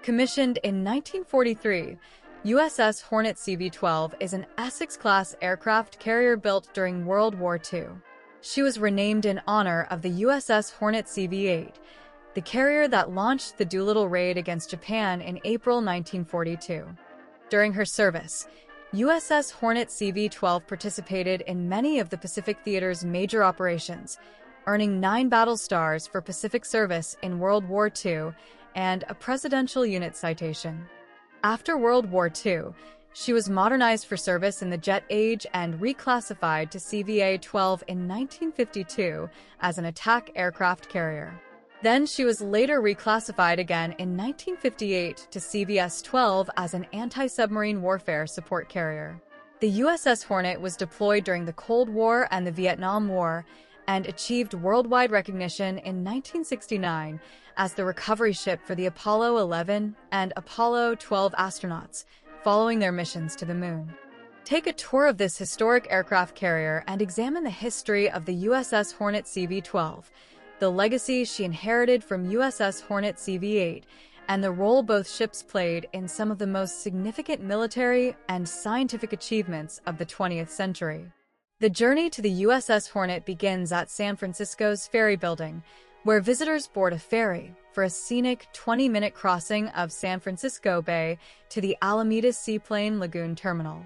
Commissioned in 1943, USS Hornet CV-12 is an Essex-class aircraft carrier built during World War II. She was renamed in honor of the USS Hornet CV-8, the carrier that launched the Doolittle raid against Japan in April 1942. During her service, USS Hornet CV-12 participated in many of the Pacific Theater's major operations, earning 9 battle stars for Pacific service in World War II and a Presidential Unit Citation. After World War II, she was modernized for service in the jet age and reclassified to CVA-12 in 1952 as an attack aircraft carrier. Then she was later reclassified again in 1958 to CVS-12 as an anti-submarine warfare support carrier. The USS Hornet was deployed during the Cold War and the Vietnam War and achieved worldwide recognition in 1969 as the recovery ship for the Apollo 11 and Apollo 12 astronauts following their missions to the moon. Take a tour of this historic aircraft carrier and examine the history of the USS Hornet CV-12, the legacy she inherited from USS Hornet CV-8, and the role both ships played in some of the most significant military and scientific achievements of the 20th century. The journey to the USS Hornet begins at San Francisco's ferry building, where visitors board a ferry for a scenic 20-minute crossing of San Francisco Bay to the Alameda Seaplane Lagoon Terminal.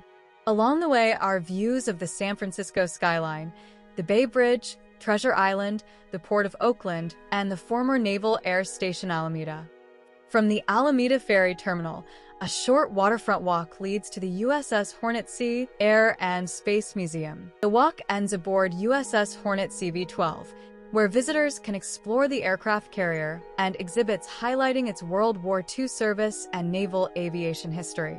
Along the way are views of the San Francisco skyline, the Bay Bridge, Treasure Island, the Port of Oakland, and the former Naval Air Station Alameda. From the Alameda Ferry Terminal, a short waterfront walk leads to the USS Hornet Sea, Air, and Space Museum. The walk ends aboard USS Hornet CV-12, where visitors can explore the aircraft carrier and exhibits highlighting its World War II service and naval aviation history.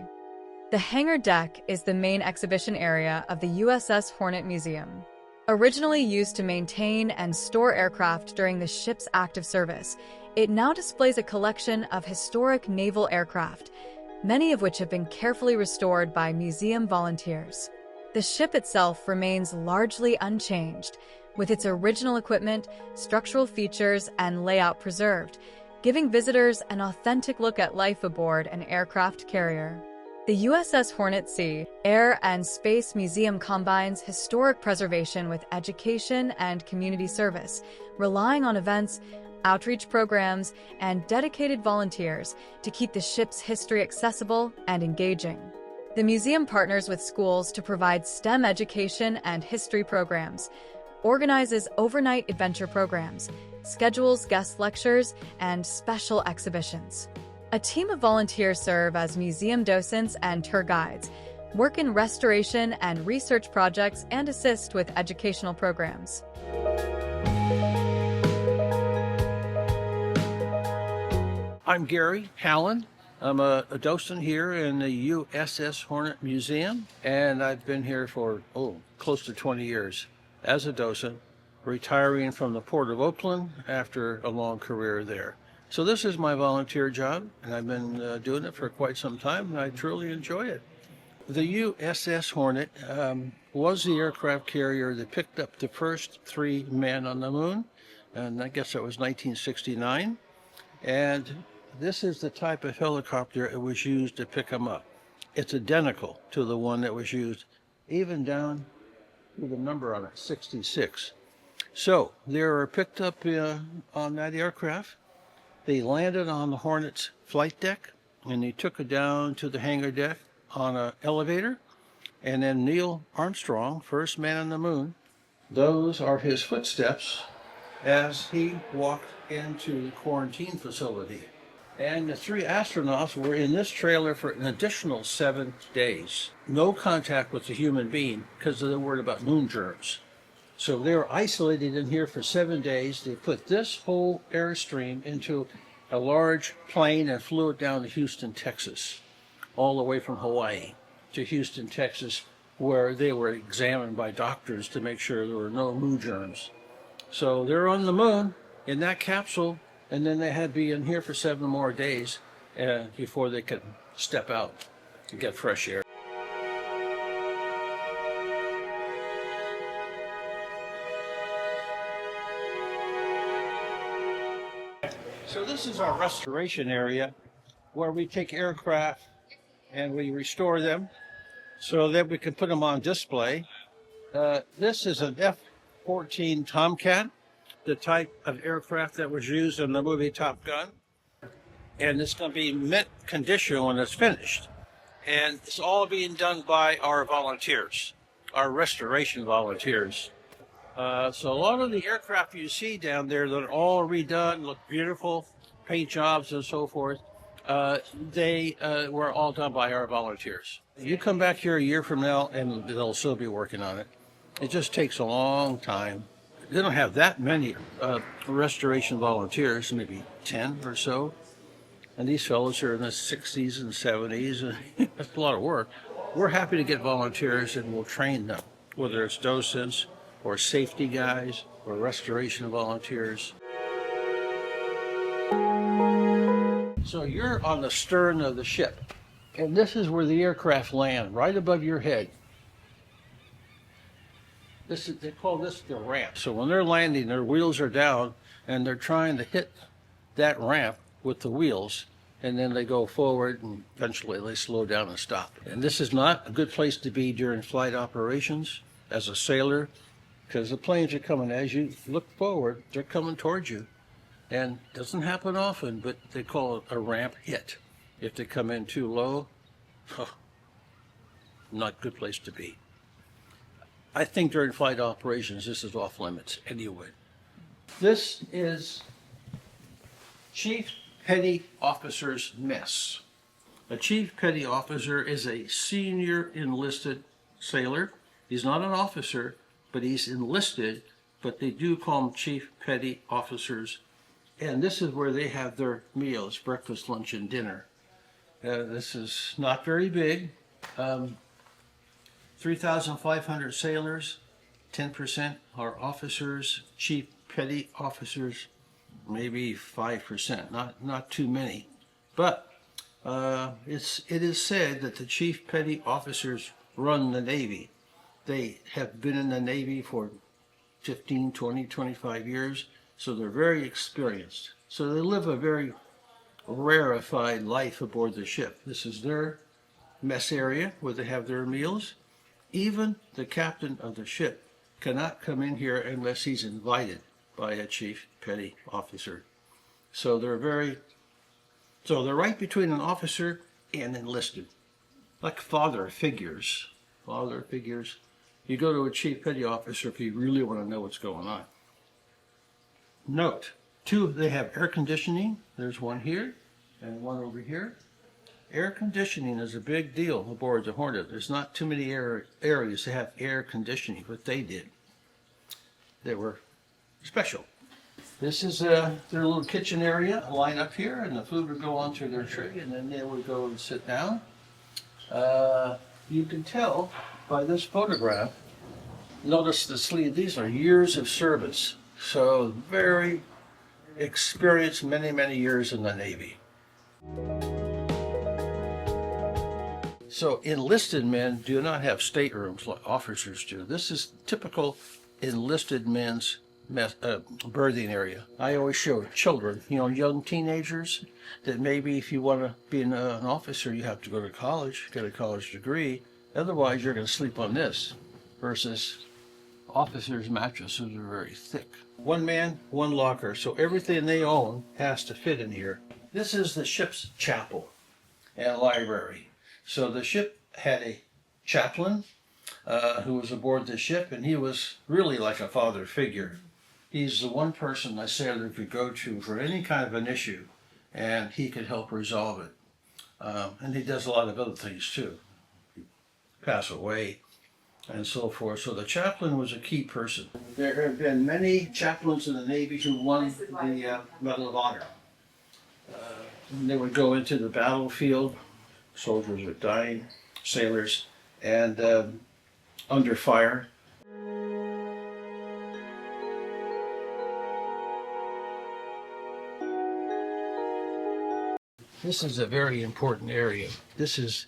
The hangar deck is the main exhibition area of the USS Hornet Museum. Originally used to maintain and store aircraft during the ship's active service, it now displays a collection of historic naval aircraft, many of which have been carefully restored by museum volunteers. The ship itself remains largely unchanged, with its original equipment, structural features, and layout preserved, giving visitors an authentic look at life aboard an aircraft carrier. The USS Hornet Sea, Air, and Space Museum combines historic preservation with education and community service, relying on events, outreach programs, and dedicated volunteers to keep the ship's history accessible and engaging. The museum partners with schools to provide STEM education and history programs, organizes overnight adventure programs, schedules guest lectures, and special exhibitions. A team of volunteers serve as museum docents and tour guides, work in restoration and research projects, and assist with educational programs. I'm Gary Hallin. I'm a docent here in the USS Hornet Museum, and I've been here for close to 20 years as a docent, retiring from the Port of Oakland after a long career there. So this is my volunteer job, and I've been doing it for quite some time, and I truly enjoy it. The USS Hornet was the aircraft carrier that picked up the first 3 men on the moon, and I guess that was 1969. And this is the type of helicopter it was used to pick them up. It's identical to the one that was used, even down to the number on it, 66. So they were picked up on that aircraft. They landed on the Hornet's flight deck, and they took it down to the hangar deck on an elevator. And then Neil Armstrong, first man on the moon, those are his footsteps as he walked into the quarantine facility. And the 3 astronauts were in this trailer for an additional 7 days. No contact with a human being because they were worried about moon germs. So they were isolated in here for 7 days. They put this whole airstream into a large plane and flew it down to Houston, Texas, all the way from Hawaii to Houston, Texas, where they were examined by doctors to make sure there were no moon germs. So they're on the moon in that capsule, and then they had to be in here for 7 more days before they could step out to get fresh air. So this is our restoration area. where we take aircraft and we restore them so that we can put them on display. This is an F-14 Tomcat, the type of aircraft that was used in the movie Top Gun. And it's going to be mint condition when it's finished. And it's all being done by our volunteers, our restoration volunteers. So a lot of the aircraft you see down there that are all redone, look beautiful, paint jobs and so forth, they were all done by our volunteers. You come back here a year from now and they'll still be working on it. It just takes a long time. They don't have that many restoration volunteers, maybe 10 or so. And these fellows are in the 60s and 70s, and that's a lot of work. We're happy to get volunteers and we'll train them, whether it's docents or safety guys or restoration volunteers. So you're on the stern of the ship, and this is where the aircraft land, right above your head. They call this the ramp. So when they're landing, their wheels are down, and they're trying to hit that ramp with the wheels, and then they go forward and eventually they slow down and stop. And this is not a good place to be during flight operations as a sailor, because the planes are coming. As you look forward, they're coming towards you. And it doesn't happen often, but they call it a ramp hit. If they come in too low, not a good place to be. I think during flight operations this is off limits anyway. This is Chief Petty Officer's Mess. A Chief Petty Officer is a senior enlisted sailor. He's not an officer, but he's enlisted, but they do call him Chief Petty Officers. And this is where they have their meals, breakfast, lunch, and dinner. This is not very big. 3,500 sailors, 10% are officers, Chief Petty Officers, maybe 5%, not too many. But it is said that the Chief Petty Officers run the Navy. They have been in the Navy for 15, 20, 25 years, so they're very experienced. So they live a very rarefied life aboard the ship. This is their mess area where they have their meals. Even the captain of the ship cannot come in here unless he's invited by a Chief Petty Officer. So they're right between an officer and enlisted, like father figures. Father figures. You go to a Chief Petty Officer if you really want to know what's going on. Note, they have air conditioning. There's one here and one over here. Air conditioning is a big deal aboard the Hornet. There's not too many areas that have air conditioning, but they did. They were special. This is their little kitchen area, a line up here, and the food would go onto their tray, and then they would go and sit down. You can tell by this photograph, notice the sleeve, these are years of service. So very experienced, many, many years in the Navy. So enlisted men do not have staterooms like officers do. This is typical enlisted men's berthing area. I always show children, young teenagers, that maybe if you want to be an officer, you have to go to college, get a college degree. Otherwise, you're going to sleep on this, versus officers' mattresses are very thick. One man, one locker, so everything they own has to fit in here. This is the ship's chapel and library. So the ship had a chaplain who was aboard the ship, and he was really like a father figure. He's the one person a sailor could go to for any kind of an issue, and he could help resolve it. And he does a lot of other things too. Pass away and so forth. So the chaplain was a key person. There have been many chaplains in the Navy who won the Medal of Honor. They would go into the battlefield. Soldiers are dying, sailors, and under fire. This is a very important area. This is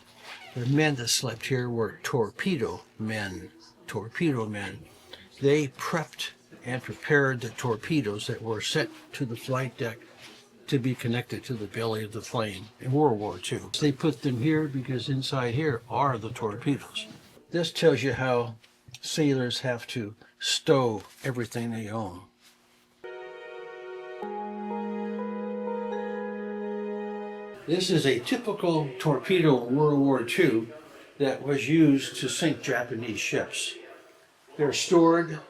the men that slept here were torpedo-men. Torpedo-men. They prepped and prepared the torpedoes that were sent to the flight deck to be connected to the belly of the plane in World War II. They put them here because inside here are the torpedoes. This tells you how sailors have to stow everything they own. This is a typical torpedo in World War II that was used to sink Japanese ships. They're stored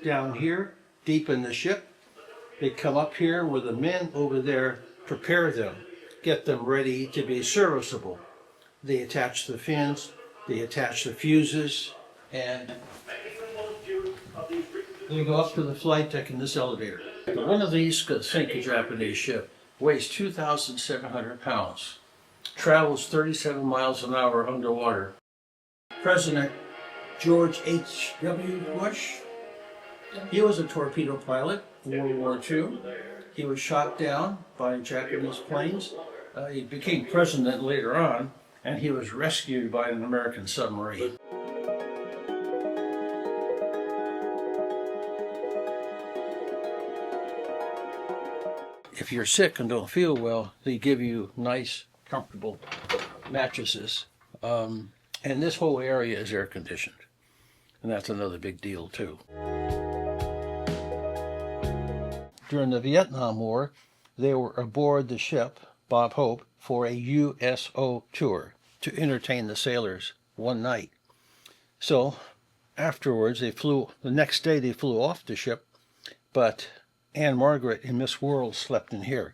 down here, deep in the ship. They come up here where the men over there prepare them, get them ready to be serviceable. They attach the fins, they attach the fuses, and they go up to the flight deck in this elevator. One of these could sink a Japanese ship. Weighs 2,700 pounds, travels 37 miles an hour underwater. President George H.W. Bush, he was a torpedo pilot in World War II. He was shot down by Japanese planes. He became president later on, and he was rescued by an American submarine. If you're sick and don't feel well, they give you nice, comfortable mattresses. And this whole area is air conditioned. And that's another big deal, too. During the Vietnam War, they were aboard the ship, Bob Hope, for a USO tour to entertain the sailors one night. So afterwards, the next day they flew off the ship, but Anne Margaret and Miss World slept in here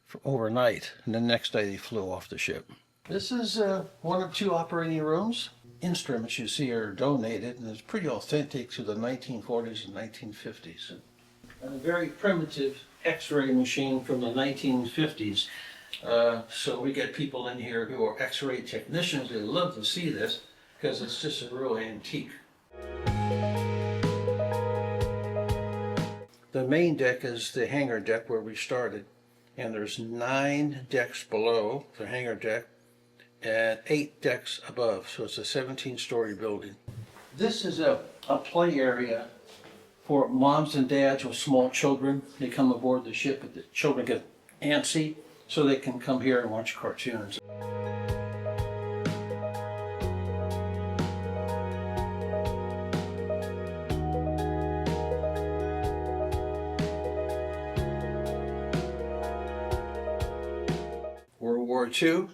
for overnight, and the next day they flew off the ship. This is one of two operating rooms. Instruments you see are donated, and it's pretty authentic to the 1940s and 1950s. And a very primitive X-ray machine from the 1950s. So we get people in here who are X-ray technicians. They love to see this because it's just a real antique. The main deck is the hangar deck where we started, and there's 9 decks below the hangar deck and 8 decks above, so it's a 17-story building. This is a play area for moms and dads with small children. They come aboard the ship, but the children get antsy, so they can come here and watch cartoons. World War II,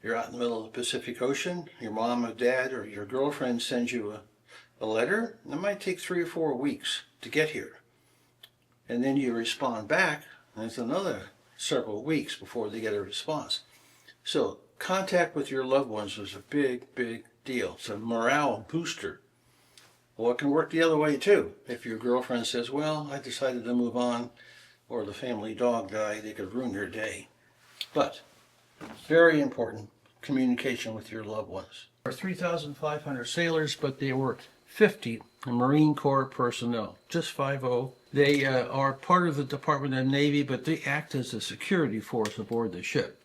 you're out in the middle of the Pacific Ocean, your mom or dad or your girlfriend sends you a letter, and it might take 3 or 4 weeks to get here. And then you respond back, and it's another several weeks before they get a response. So contact with your loved ones is a big, big deal. It's a morale booster. Well, it can work the other way too. If your girlfriend says, well, I decided to move on, or the family dog died, it could ruin your day. But very important, communication with your loved ones. There are 3,500 sailors, but there were 50 Marine Corps personnel, just 50. They are part of the Department of Navy, but they act as a security force aboard the ship.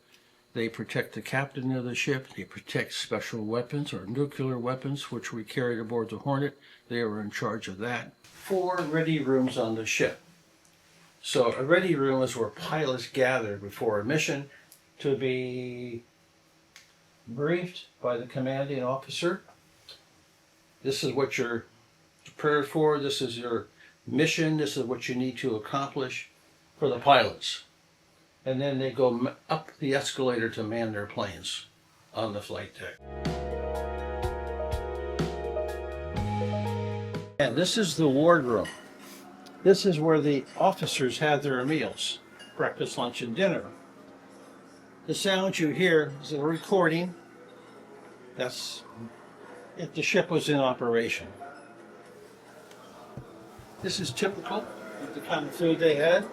They protect the captain of the ship. They protect special weapons or nuclear weapons, which we carried aboard the Hornet. They were in charge of that. 4 ready rooms on the ship. So a ready room is where pilots gather before a mission to be briefed by the commanding officer. This is what you're prepared for. This is your mission. This is what you need to accomplish for the pilots. And then they go up the escalator to man their planes on the flight deck. And this is the wardroom. This is where the officers had their meals, breakfast, lunch, and dinner. The sound you hear is a recording. That's if the ship was in operation. This is typical of the kind of food they had.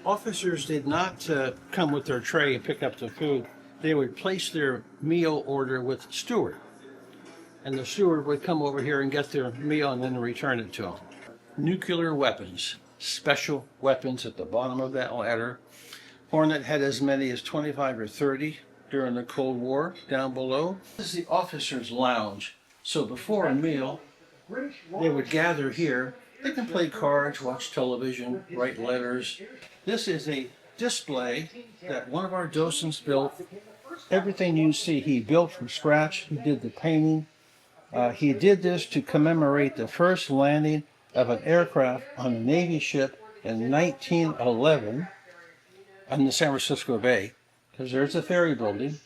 Officers did not come with their tray and pick up the food. They would place their meal order with the steward. And the steward would come over here and get their meal and then return it to them. Nuclear weapons, special weapons at the bottom of that ladder. Hornet had as many as 25 or 30 during the Cold War down below. This is the officer's lounge. So before a meal, they would gather here. They can play cards, watch television, write letters. This is a display that one of our docents built. Everything you see he built from scratch. He did the painting. He did this to commemorate the first landing of an aircraft on a Navy ship in 1911 on the San Francisco Bay, because there's a ferry building.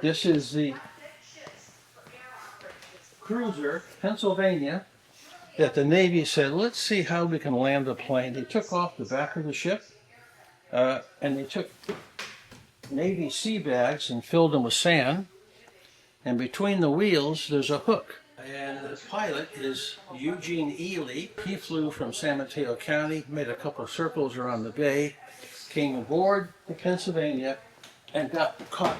This is the cruiser, Pennsylvania, that the Navy said, let's see how we can land a plane. They took off the back of the ship, and they took Navy sea bags and filled them with sand. And between the wheels, there's a hook. And the pilot is Eugene. He flew from San Mateo County, made a couple of circles around the bay, came aboard the Pennsylvania, and got caught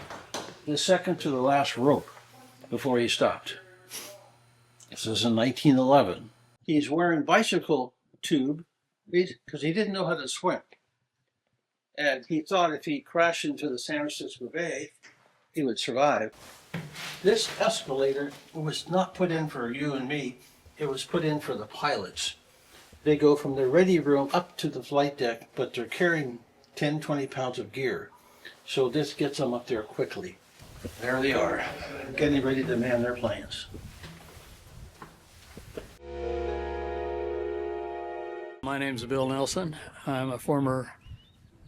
the second to the last rope before he stopped. This is in 1911. He's wearing bicycle tube because he didn't know how to swim. And he thought if he crashed into the San Francisco Bay, he would survive. This escalator was not put in for you and me. It was put in for the pilots. They go from the ready room up to the flight deck, but they're carrying 10, 20 pounds of gear. So this gets them up there quickly. There they are, getting ready to man their planes. My name's Bill Nelson. I'm a former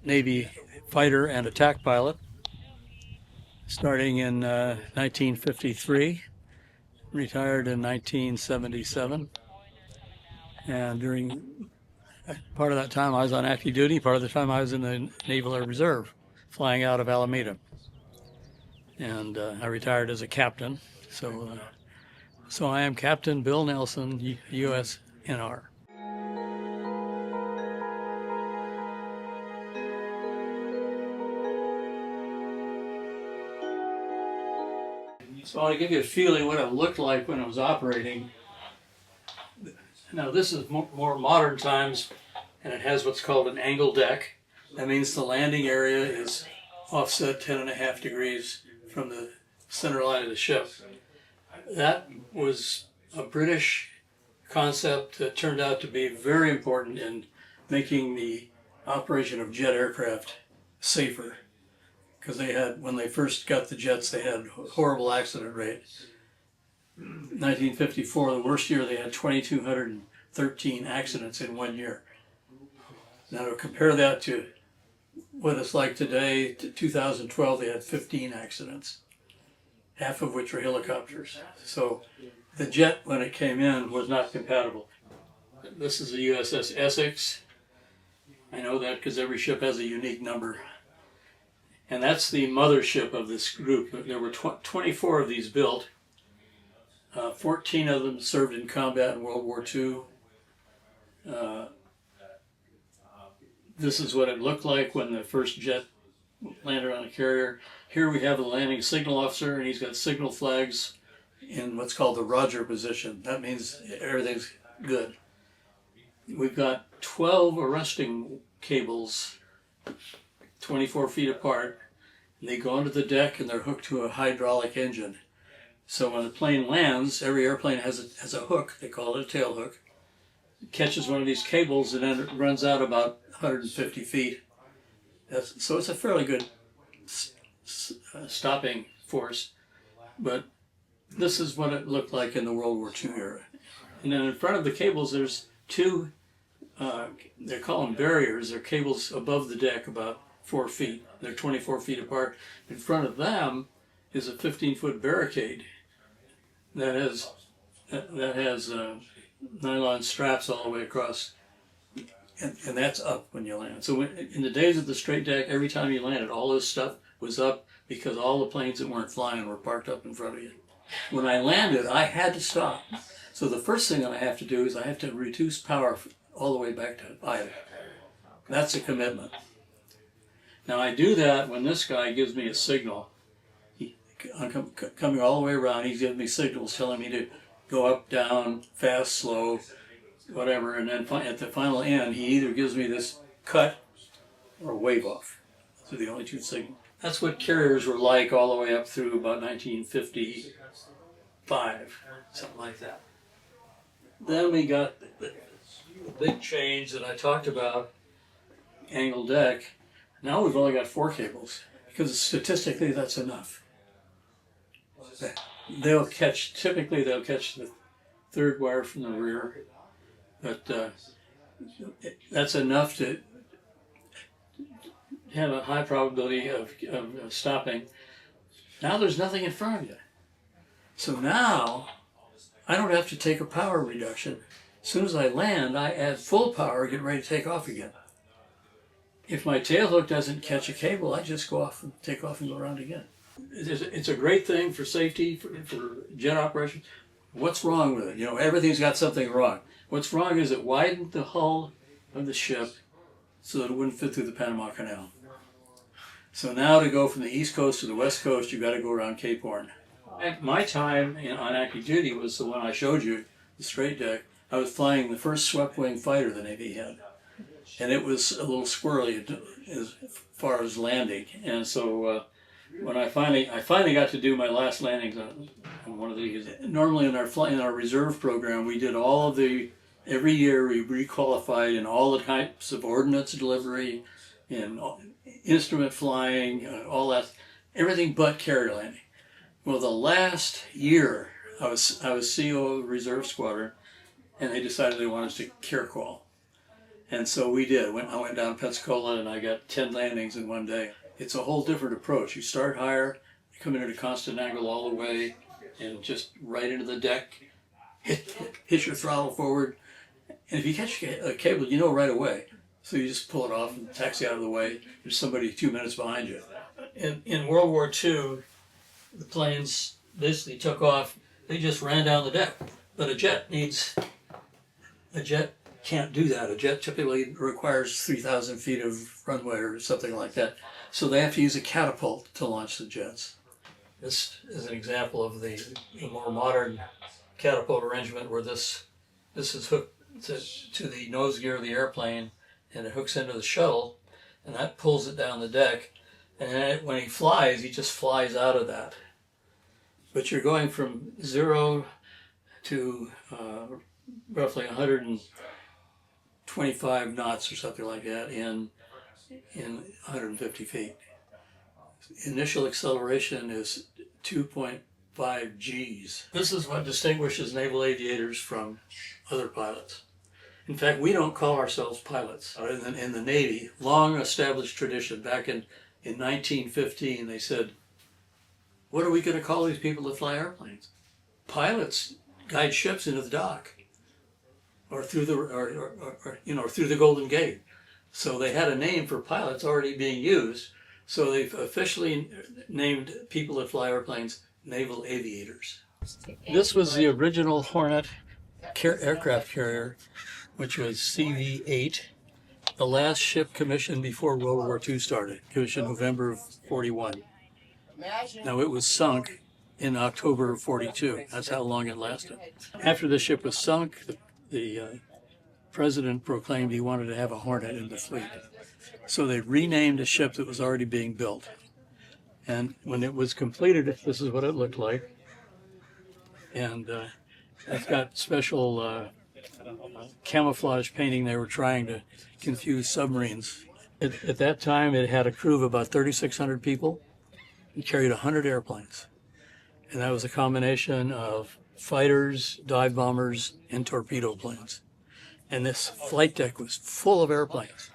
Navy fighter and attack pilot. Starting in 1953, retired in 1977, and during part of that time I was on active duty, part of the time I was in the Naval Air Reserve, flying out of Alameda, and I retired as a captain. So I am Captain Bill Nelson, USNR. So I want to give you a feeling what it looked like when it was operating. Now this is more modern times, and it has what's called an angle deck. That means the landing area is offset 10.5 degrees from the center line of the ship. That was a British concept that turned out to be very important in making the operation of jet aircraft safer. Because they had, when they first got the jets, they had horrible accident rate. 1954, the worst year, they had 2,213 accidents in 1 year. Now to compare that to what it's like today, to 2012, they had 15 accidents, half of which were helicopters. So the jet, when it came in, was not compatible. This is the USS Essex. I know that because every ship has a unique number. And that's the mothership of this group. There were 24 of these built. 14 of them served in combat in World War II. This is what it looked like when the first jet landed on a carrier. Here we have the landing signal officer, and he's got signal flags in what's called the Roger position. That means everything's good. We've got 12 arresting cables, 24 feet apart. They go onto the deck and they're hooked to a hydraulic engine. So when the plane lands, every airplane has a hook, they call it a tail hook. It catches one of these cables and then it runs out about 150 feet. So it's a fairly good stopping force. But this is what it looked like in the World War II era. And then in front of the cables there's two, they call them barriers. They're cables above the deck about 4 feet. They're 24 feet apart. In front of them is a 15-foot barricade that has nylon straps all the way across, and that's up when you land. So in the days of the straight deck, every time you landed, all this stuff was up because all the planes that weren't flying were parked up in front of you. When I landed, I had to stop. So the first thing that I have to do is I have to reduce power all the way back to idle. That's a commitment. Now I do that when this guy gives me a signal. I'm coming all the way around, he's giving me signals telling me to go up, down, fast, slow, whatever, and then at the final end he either gives me this cut or wave off. Those are the only two signals. That's what carriers were like all the way up through about 1955, something like that. Then we got the big change that I talked about, angled deck. Now we've only got 4 cables because statistically that's enough. Typically they'll catch the 3rd wire from the rear, but that's enough to have a high probability of stopping. Now there's nothing in front of you. So now I don't have to take a power reduction. As soon as I land, I add full power, get ready to take off again. If my tail hook doesn't catch a cable, I just go off and take off and go around again. It's a great thing for safety, for jet operations. What's wrong with it? You know, everything's got something wrong. What's wrong is it widened the hull of the ship so that it wouldn't fit through the Panama Canal. So now to go from the East Coast to the West Coast, you've got to go around Cape Horn. My time on active duty was the one I showed you, the straight deck. I was flying the first swept-wing fighter the Navy had. And it was a little squirrely as far as landing. And so when I finally got to do my last landings on one of these. Normally in our reserve program, we did all of every year we requalified in all the types of ordnance delivery, in instrument flying, all that, everything but carrier landing. Well, the last year I was CO of the Reserve Squadron, and they decided they wanted us to care qual. And so we did. I went down to Pensacola and I got 10 landings in one day. It's a whole different approach. You start higher, you come in at a constant angle all the way, and just right into the deck, hit your throttle forward. And if you catch a cable, you know right away. So you just pull it off and taxi out of the way. There's somebody 2 minutes behind you. In World War II, the planes basically took off. They just ran down the deck. But a jet can't do that. A jet typically requires 3,000 feet of runway or something like that. So they have to use a catapult to launch the jets. This is an example of the more modern catapult arrangement where this is hooked to the nose gear of the airplane, and it hooks into the shuttle, and that pulls it down the deck. And then when he flies, he just flies out of that. But you're going from 0 to roughly 125 knots or something like that in 150 feet. Initial acceleration is 2.5 Gs. This is what distinguishes naval aviators from other pilots. In fact, we don't call ourselves pilots. In the Navy, long established tradition, back in 1915, they said, what are we going to call these people that fly airplanes? Pilots guide ships into the dock, or through through the Golden Gate. So they had a name for pilots already being used. So they've officially named people that fly airplanes Naval Aviators. This was the original Hornet aircraft carrier, which was CV-8, the last ship commissioned before World War II started, commissioned November of 41. Now it was sunk in October of 42. That's how long it lasted. After the ship was sunk, the president proclaimed he wanted to have a Hornet in the fleet. So they renamed a ship that was already being built. And when it was completed, this is what it looked like. And it's got special camouflage painting. They were trying to confuse submarines. At that time, it had a crew of about 3,600 people. It carried 100 airplanes. And that was a combination of fighters, dive bombers, and torpedo planes. And this flight deck was full of airplanes.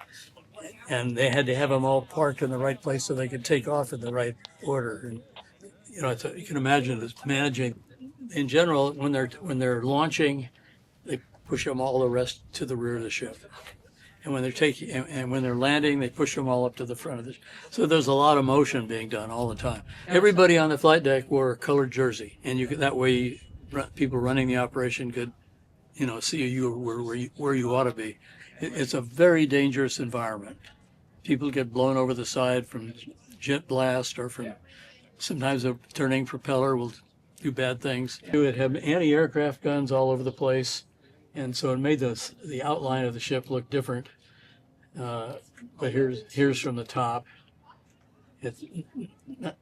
And they had to have them all parked in the right place so they could take off in the right order. And you can imagine it's managing. In general, when they're launching, they push them all the rest to the rear of the ship. And when they're landing, they push them all up to the front of the ship. So there's a lot of motion being done all the time. Everybody on the flight deck wore a colored jersey, and that way people running the operation could, see you where you ought to be. It's a very dangerous environment. People get blown over the side from jet blast or from sometimes a turning propeller will do bad things. It would have anti-aircraft guns all over the place, and so it made the outline of the ship look different. But here's from the top. It's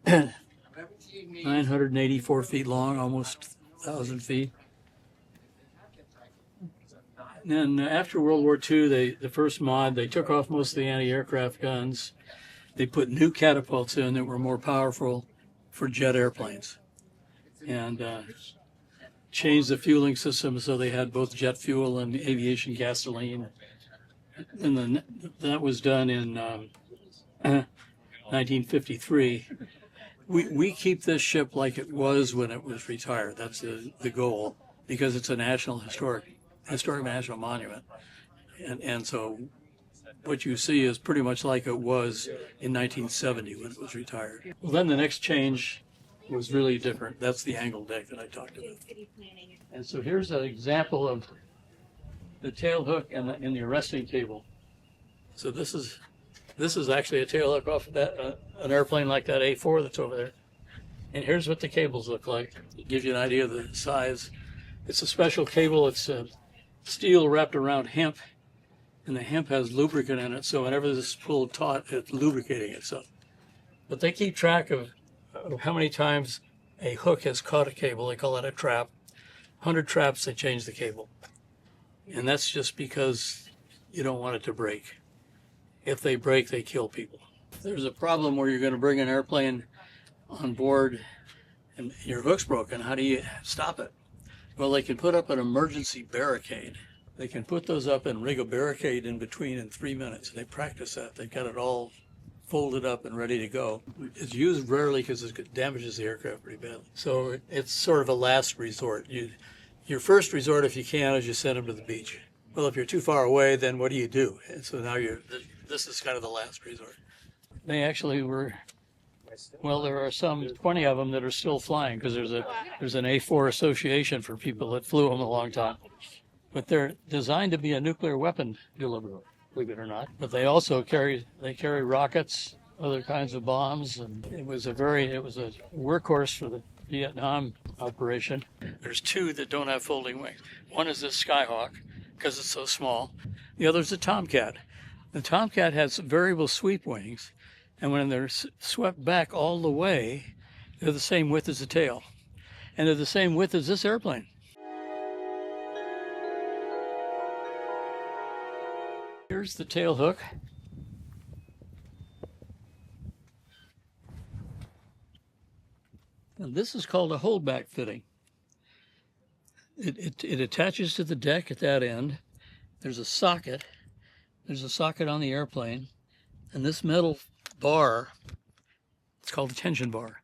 984 feet long, almost 1,000 feet. And then after World War II, the first mod, they took off most of the anti-aircraft guns. They put new catapults in that were more powerful for jet airplanes, and changed the fueling system so they had both jet fuel and aviation gasoline. And then that was done in 1953. We keep this ship like it was when it was retired. That's the goal, because it's a historic national monument. And so what you see is pretty much like it was in 1970 when it was retired. Well, then the next change was really different. That's the angled deck that I talked about. And so here's an example of the tail hook and the arresting cable. So this is actually a tail hook off of that an airplane like that A4 that's over there. And here's what the cables look like. It gives you an idea of the size. It's a special cable. It's steel wrapped around hemp, and the hemp has lubricant in it, so whenever this is pulled taut, it's lubricating itself. But they keep track of how many times a hook has caught a cable. They call it a trap. 100 traps, they change the cable. And that's just because you don't want it to break. If they break, they kill people. If there's a problem where you're going to bring an airplane on board and your hook's broken, how do you stop it? Well, they can put up an emergency barricade. They can put those up and rig a barricade in between in 3 minutes. They practice that. They've got it all folded up and ready to go. It's used rarely because it damages the aircraft pretty badly. So it's sort of a last resort. Your first resort, if you can, is you send them to the beach. Well, if you're too far away, then what do you do? And so now this is kind of the last resort. They actually were, well, there are some 20 of them that are still flying because there's an A4 association for people that flew them a long time. But they're designed to be a nuclear weapon deliverer, believe it or not. But they also carry rockets, other kinds of bombs, and it was a workhorse for the Vietnam operation. There's two that don't have folding wings. One is this Skyhawk, because it's so small. The other is a Tomcat. The Tomcat has variable sweep wings, and when they're swept back all the way, they're the same width as the tail. And they're the same width as this airplane. Here's the tail hook. And this is called a holdback fitting. It attaches to the deck at that end. There's a socket. There's a socket on the airplane. And this metal bar, it's called a tension bar.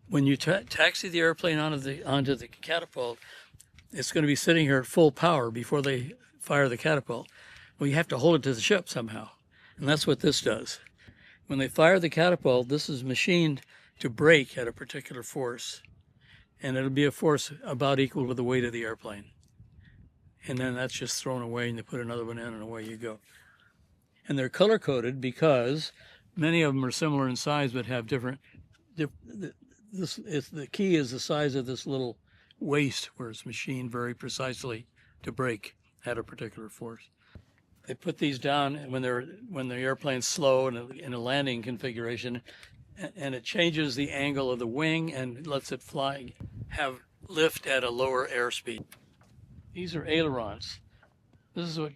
When you taxi the airplane onto the catapult, it's going to be sitting here at full power before they fire the catapult. Well, you have to hold it to the ship somehow. And that's what this does. When they fire the catapult, this is machined to brake at a particular force. And it'll be a force about equal to the weight of the airplane. And then that's just thrown away and you put another one in and away you go. And they're color-coded because many of them are similar in size but have different... The key is the size of this little waist where it's machined very precisely to brake at a particular force. They put these down when the airplane's slow in a landing configuration, and it changes the angle of the wing and lets it fly, have lift at a lower airspeed. These are ailerons. This is what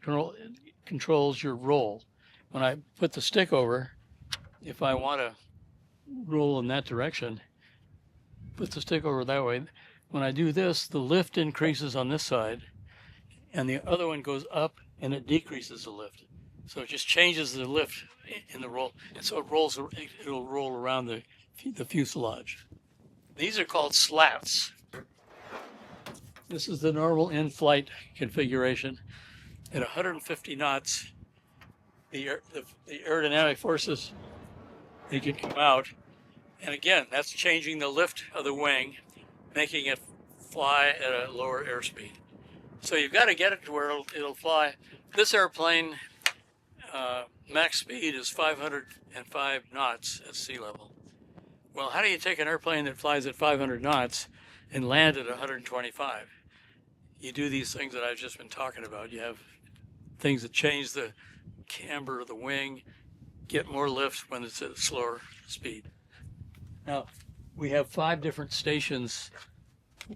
controls your roll. When I put the stick over, if I want to roll in that direction, put the stick over that way. When I do this, the lift increases on this side, and the other one goes up and it decreases the lift. So it just changes the lift in the roll. And so it'll roll around the fuselage. These are called slats. This is the normal in-flight configuration. At 150 knots, the aerodynamic forces, they can come out. And again, that's changing the lift of the wing, making it fly at a lower airspeed. So you've got to get it to where it'll fly. This airplane, max speed is 505 knots at sea level. Well, how do you take an airplane that flies at 500 knots and land at 125? You do these things that I've just been talking about. You have things that change the camber of the wing, get more lift when it's at a slower speed. Now, we have 5 different stations.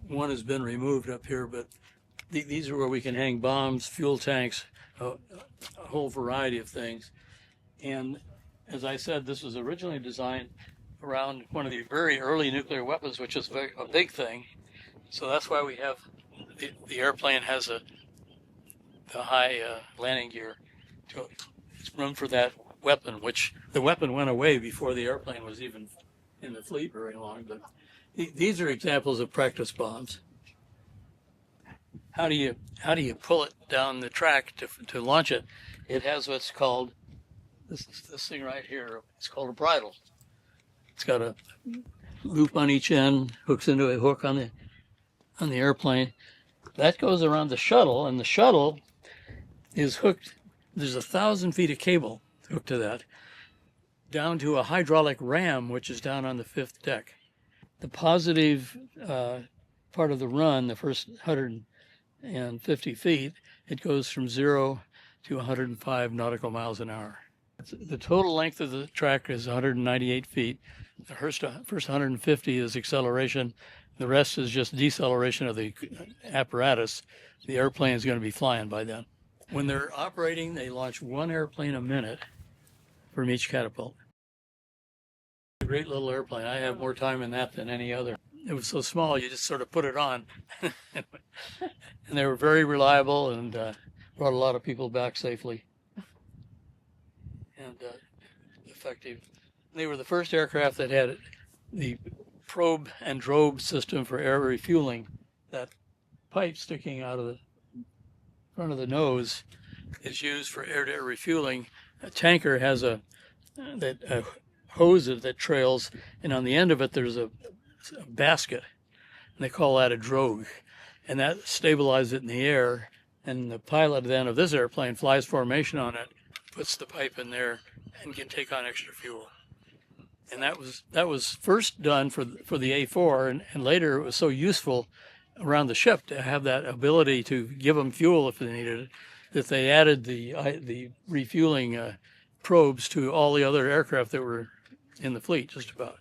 One has been removed up here, but these are where we can hang bombs, fuel tanks, a whole variety of things. And as I said, this was originally designed around one of the very early nuclear weapons, which is a big thing. So that's why we have the airplane has a high landing gear to room for that weapon, which the weapon went away before the airplane was even in the fleet very long. But these are examples of practice bombs. How do you pull it down the track to launch it? It has what's called this thing right here. It's called a bridle. It's got a loop on each end, hooks into a hook on the airplane. That goes around the shuttle, and the shuttle is hooked. There's 1,000 feet of cable hooked to that, down to a hydraulic ram, which is down on the 5th deck. The positive part of the run, the first 150 feet, it goes from 0 to 105 nautical miles an hour. The total length of the track is 198 feet. The first 150 is acceleration. The rest is just deceleration of the apparatus. The airplane is going to be flying by then. When they're operating, they launch one airplane a minute from each catapult. A great little airplane. I have more time in that than any other. It was so small, you just sort of put it on. And they were very reliable and brought a lot of people back safely and effective. They were the first aircraft that had the probe and drobe system for air refueling. That pipe sticking out of the front of the nose is used for air-to-air refueling. A tanker has a hose that trails, and on the end of it there's a basket, and they call that a drogue, and that stabilizes it in the air. And the pilot then of this airplane flies formation on it, puts the pipe in there, and can take on extra fuel. And that was first done for the A4, and later it was so useful around the ship to have that ability to give them fuel if they needed it, that they added the refueling probes to all the other aircraft that were in the fleet, just about.